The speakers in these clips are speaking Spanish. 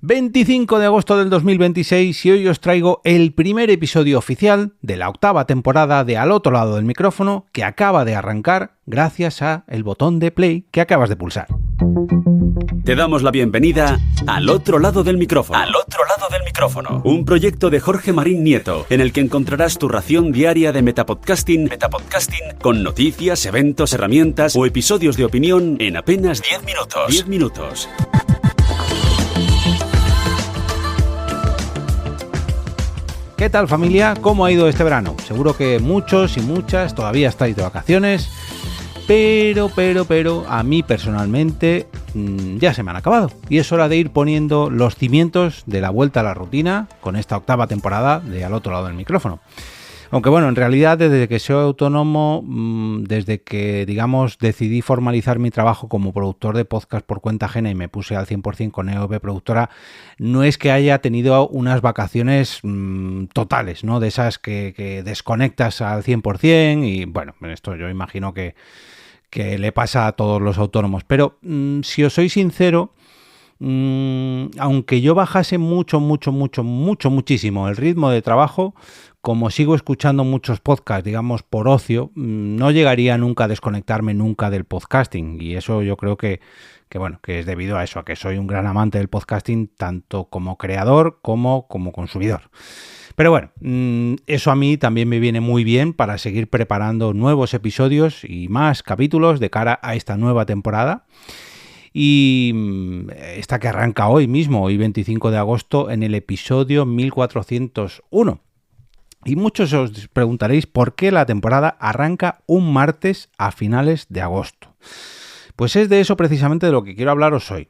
25 de agosto del 2026 y hoy os traigo el primer episodio oficial de la octava temporada de Al otro lado del micrófono que acaba de arrancar gracias a el botón de play que acabas de pulsar. Te damos la bienvenida Al otro lado del micrófono. Al otro lado del micrófono. Un proyecto de Jorge Marín Nieto en el que encontrarás tu ración diaria de metapodcasting con noticias, eventos, herramientas o episodios de opinión en apenas 10 minutos. 10 minutos. ¿Qué tal, familia? ¿Cómo ha ido este verano? Seguro que muchos y muchas todavía estáis de vacaciones, pero a mí personalmente ya se me han acabado y es hora de ir poniendo los cimientos de la vuelta a la rutina con esta octava temporada de Al otro lado del micrófono. Aunque bueno, en realidad desde que soy autónomo, desde que digamos decidí formalizar mi trabajo como productor de podcast por cuenta ajena y me puse al 100% con EOB Productora, no es que haya tenido unas vacaciones totales, ¿no? De esas que desconectas al 100% y bueno, esto yo imagino que le pasa a todos los autónomos. Pero si os soy sincero, aunque yo bajase muchísimo el ritmo de trabajo, como sigo escuchando muchos podcasts, digamos, por ocio, no llegaría nunca a desconectarme nunca del podcasting. Y eso yo creo que es debido a eso, a que soy un gran amante del podcasting, tanto como creador como consumidor. Pero bueno, eso a mí también me viene muy bien para seguir preparando nuevos episodios y más capítulos de cara a esta nueva temporada. Y esta que arranca hoy mismo, hoy 25 de agosto, en el episodio 1401. Y muchos os preguntaréis por qué la temporada arranca un martes a finales de agosto. Pues es de eso precisamente de lo que quiero hablaros hoy.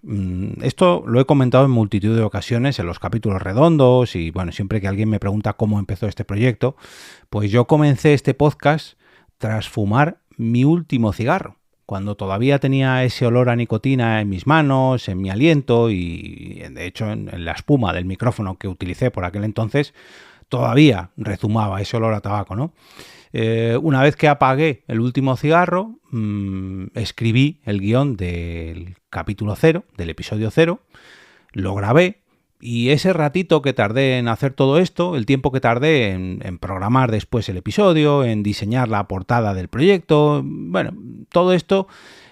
Esto lo he comentado en multitud de ocasiones en los capítulos redondos y bueno, siempre que alguien me pregunta cómo empezó este proyecto, pues yo comencé este podcast tras fumar mi último cigarro, cuando todavía tenía ese olor a nicotina en mis manos, en mi aliento y de hecho en la espuma del micrófono que utilicé por aquel entonces, todavía rezumaba ese olor a tabaco, ¿no? Una vez que apagué el último cigarro, escribí el guión del capítulo 0, del episodio 0, lo grabé y ese ratito que tardé en hacer todo esto, el tiempo que tardé en programar después el episodio, en diseñar la portada del proyecto, bueno, todo esto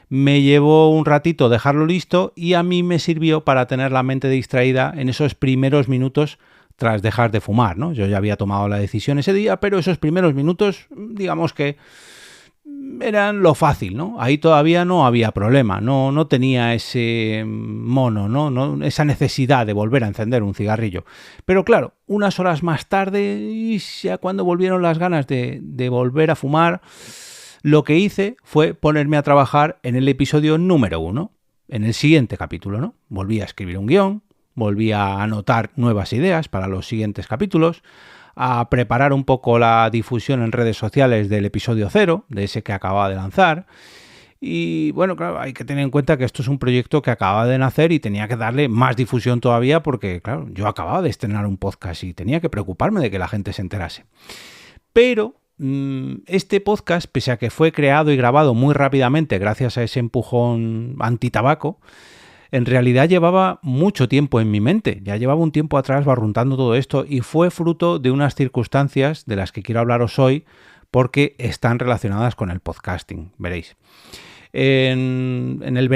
me llevó un ratito dejarlo listo y a mí me sirvió para tener la mente distraída en esos primeros minutos tras dejar de fumar, ¿no? Yo ya había tomado la decisión ese día, pero esos primeros minutos, digamos que eran lo fácil, ¿no? Ahí todavía no había problema, no tenía ese mono, ¿no? Esa necesidad de volver a encender un cigarrillo. Pero claro, unas horas más tarde, y ya cuando volvieron las ganas de volver a fumar, lo que hice fue ponerme a trabajar en el episodio número 1, en el siguiente capítulo, ¿no? Volví a escribir un guión, volví a anotar nuevas ideas para los siguientes capítulos, a preparar un poco la difusión en redes sociales del episodio 0, de ese que acababa de lanzar. Y bueno, claro, hay que tener en cuenta que esto es un proyecto que acababa de nacer y tenía que darle más difusión todavía porque, claro, yo acababa de estrenar un podcast y tenía que preocuparme de que la gente se enterase. Pero este podcast, pese a que fue creado y grabado muy rápidamente gracias a ese empujón antitabaco, en realidad llevaba mucho tiempo en mi mente, ya llevaba un tiempo atrás barruntando todo esto y fue fruto de unas circunstancias de las que quiero hablaros hoy porque están relacionadas con el podcasting, veréis. En el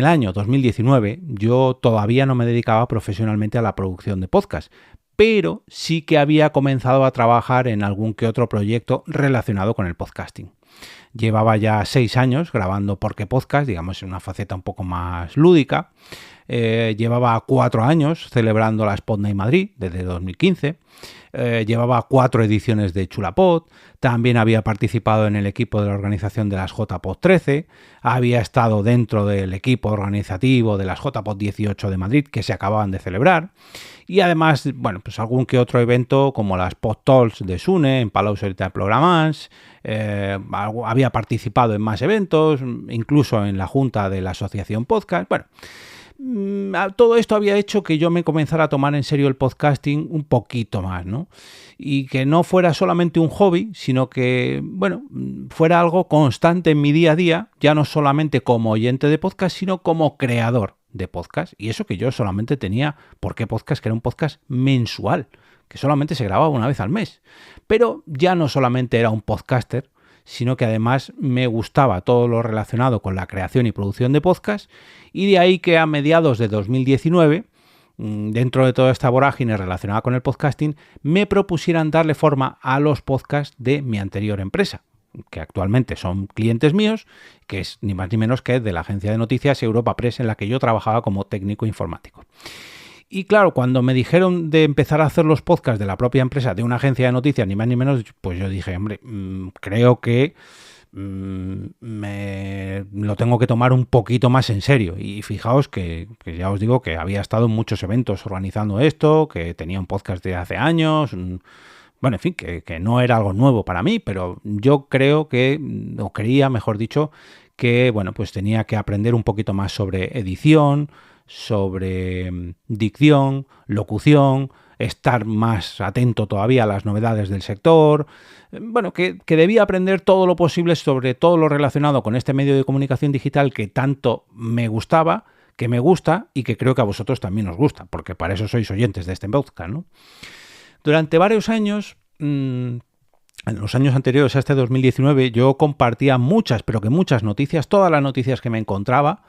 año 2019 yo todavía no me dedicaba profesionalmente a la producción de podcast, pero sí que había comenzado a trabajar en algún que otro proyecto relacionado con el podcasting. Llevaba ya 6 años grabando Porque Podcast, digamos en una faceta un poco más lúdica. Llevaba 4 años celebrando la Spot Night Madrid desde 2015. Llevaba 4 ediciones de Chulapod. También había participado en el equipo de la organización de las JPod 13. Había estado dentro del equipo organizativo de las JPod 18 de Madrid que se acababan de celebrar. Y además, bueno, pues algún que otro evento como las Pod Talks de Sune en Palau Solita de Programas. Había participado en más eventos, incluso en la junta de la asociación Podcast. Bueno, todo esto había hecho que yo me comenzara a tomar en serio el podcasting un poquito más, ¿no? Y que no fuera solamente un hobby, sino que, bueno, fuera algo constante en mi día a día, ya no solamente como oyente de podcast, sino como creador de podcast. Y eso que yo solamente tenía ¿Por qué podcast?, que era un podcast mensual, que solamente se grababa una vez al mes. Pero ya no solamente era un podcaster, sino que además me gustaba todo lo relacionado con la creación y producción de podcast, y de ahí que a mediados de 2019, dentro de toda esta vorágine relacionada con el podcasting, me propusieran darle forma a los podcasts de mi anterior empresa, que actualmente son clientes míos, que es ni más ni menos que de la agencia de noticias Europa Press, en la que yo trabajaba como técnico informático. Y claro, cuando me dijeron de empezar a hacer los podcasts de la propia empresa, de una agencia de noticias, ni más ni menos, pues yo dije, hombre, creo que me lo tengo que tomar un poquito más en serio. Y fijaos que ya os digo que había estado en muchos eventos organizando esto, que tenía un podcast de hace años, bueno, en fin, que no era algo nuevo para mí, pero yo creo que, o creía, mejor dicho, que bueno, pues tenía que aprender un poquito más sobre edición, sobre dicción, locución, estar más atento todavía a las novedades del sector, bueno, que debía aprender todo lo posible sobre todo lo relacionado con este medio de comunicación digital que tanto me gustaba, que me gusta y que creo que a vosotros también os gusta, porque para eso sois oyentes de este podcast, ¿no? Durante varios años, en los años anteriores a este 2019, yo compartía muchas, pero que muchas noticias, todas las noticias que me encontraba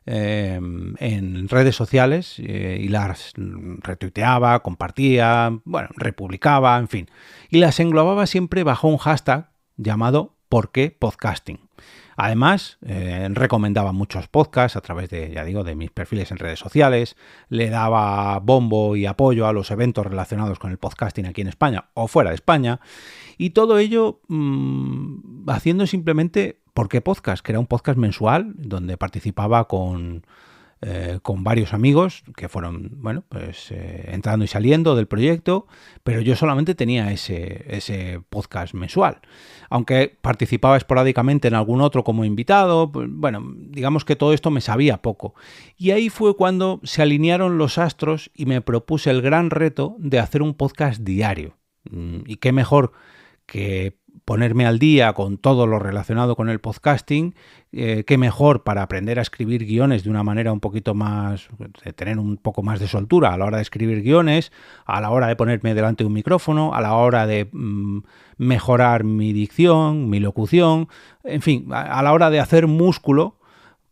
en redes sociales, y las retuiteaba, compartía, bueno, republicaba, en fin. Y las englobaba siempre bajo un hashtag llamado ¿Por qué podcasting? Además, recomendaba muchos podcasts a través de, ya digo, de mis perfiles en redes sociales, le daba bombo y apoyo a los eventos relacionados con el podcasting aquí en España o fuera de España, y todo ello haciendo simplemente ¿Por qué podcast?, que era un podcast mensual donde participaba con varios amigos que fueron, bueno, pues entrando y saliendo del proyecto, pero yo solamente tenía ese podcast mensual. Aunque participaba esporádicamente en algún otro como invitado, pues, bueno, digamos que todo esto me sabía poco. Y ahí fue cuando se alinearon los astros y me propuse el gran reto de hacer un podcast diario. Y qué mejor que ponerme al día con todo lo relacionado con el podcasting, qué mejor para aprender a escribir guiones de una manera un poquito más, de tener un poco más de soltura a la hora de escribir guiones, a la hora de ponerme delante de un micrófono, a la hora de mejorar mi dicción, mi locución, en fin, a la hora de hacer músculo,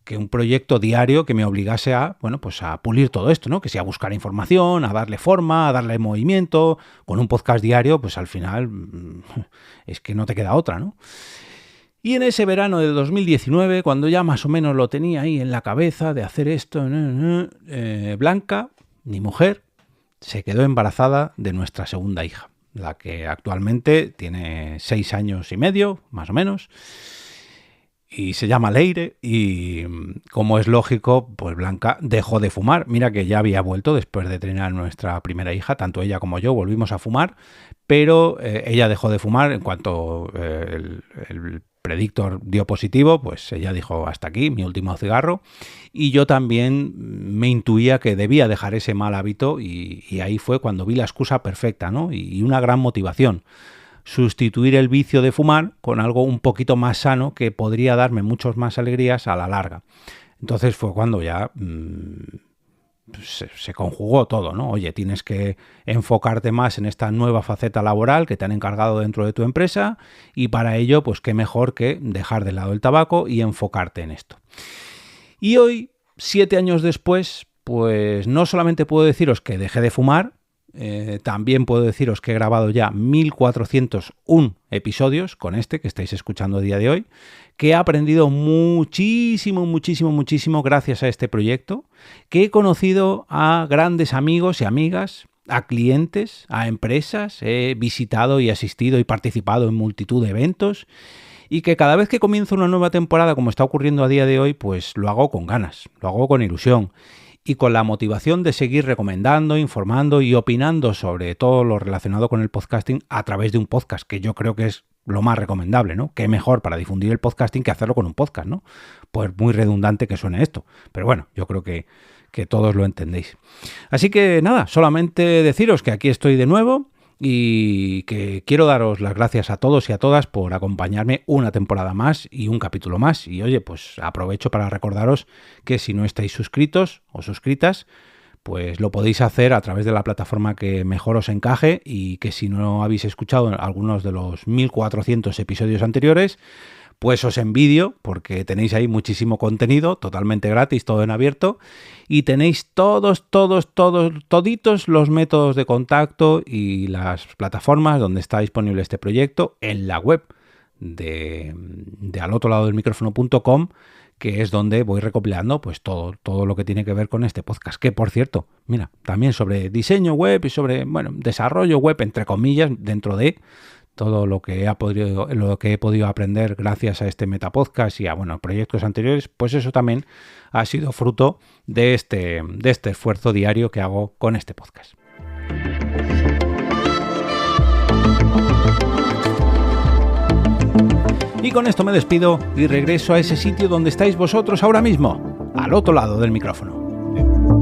que un proyecto diario que me obligase a, bueno, pues a pulir todo esto, ¿no? Que sea a buscar información, a darle forma, a darle movimiento. Con un podcast diario, pues al final es que no te queda otra, ¿no? Y en ese verano de 2019, cuando ya más o menos lo tenía ahí en la cabeza de hacer esto, Blanca, mi mujer, se quedó embarazada de nuestra segunda hija, la que actualmente tiene 6 años y medio, más o menos, y se llama Leire, y como es lógico, pues Blanca dejó de fumar. Mira que ya había vuelto después de tener a nuestra primera hija, tanto ella como yo volvimos a fumar, pero ella dejó de fumar en cuanto el predictor dio positivo, pues ella dijo hasta aquí, mi último cigarro, y yo también me intuía que debía dejar ese mal hábito, y ahí fue cuando vi la excusa perfecta, ¿no? Y una gran motivación. Sustituir el vicio de fumar con algo un poquito más sano que podría darme muchas más alegrías a la larga. Entonces fue cuando ya se conjugó todo, ¿no? Oye, tienes que enfocarte más en esta nueva faceta laboral que te han encargado dentro de tu empresa, y para ello, pues qué mejor que dejar de lado el tabaco y enfocarte en esto. Y hoy, 7 años después, pues no solamente puedo deciros que dejé de fumar, también puedo deciros que he grabado ya 1401 episodios con este que estáis escuchando a día de hoy, que he aprendido muchísimo gracias a este proyecto, que he conocido a grandes amigos y amigas, a clientes, a empresas, he visitado y asistido y participado en multitud de eventos, y que cada vez que comienzo una nueva temporada, como está ocurriendo a día de hoy, pues lo hago con ganas, lo hago con ilusión, y con la motivación de seguir recomendando, informando y opinando sobre todo lo relacionado con el podcasting a través de un podcast, que yo creo que es lo más recomendable, ¿no? Qué mejor para difundir el podcasting que hacerlo con un podcast, ¿no? Pues muy redundante que suene esto, pero bueno, yo creo que todos lo entendéis. Así que nada, solamente deciros que aquí estoy de nuevo, y que quiero daros las gracias a todos y a todas por acompañarme una temporada más y un capítulo más. Y oye, pues aprovecho para recordaros que si no estáis suscritos o suscritas, pues lo podéis hacer a través de la plataforma que mejor os encaje, y que si no habéis escuchado algunos de los 1400 episodios anteriores, pues os envidio, porque tenéis ahí muchísimo contenido, totalmente gratis, todo en abierto, y tenéis toditos los métodos de contacto y las plataformas donde está disponible este proyecto en la web de alotroladodelmicrofono.com, que es donde voy recopilando pues todo lo que tiene que ver con este podcast, que por cierto, mira, también sobre diseño web y sobre, desarrollo web, entre comillas, dentro de todo lo que he podido aprender gracias a este Metapodcast y a proyectos anteriores, pues eso también ha sido fruto de este esfuerzo diario que hago con este podcast. Y con esto me despido y regreso a ese sitio donde estáis vosotros ahora mismo, al otro lado del micrófono.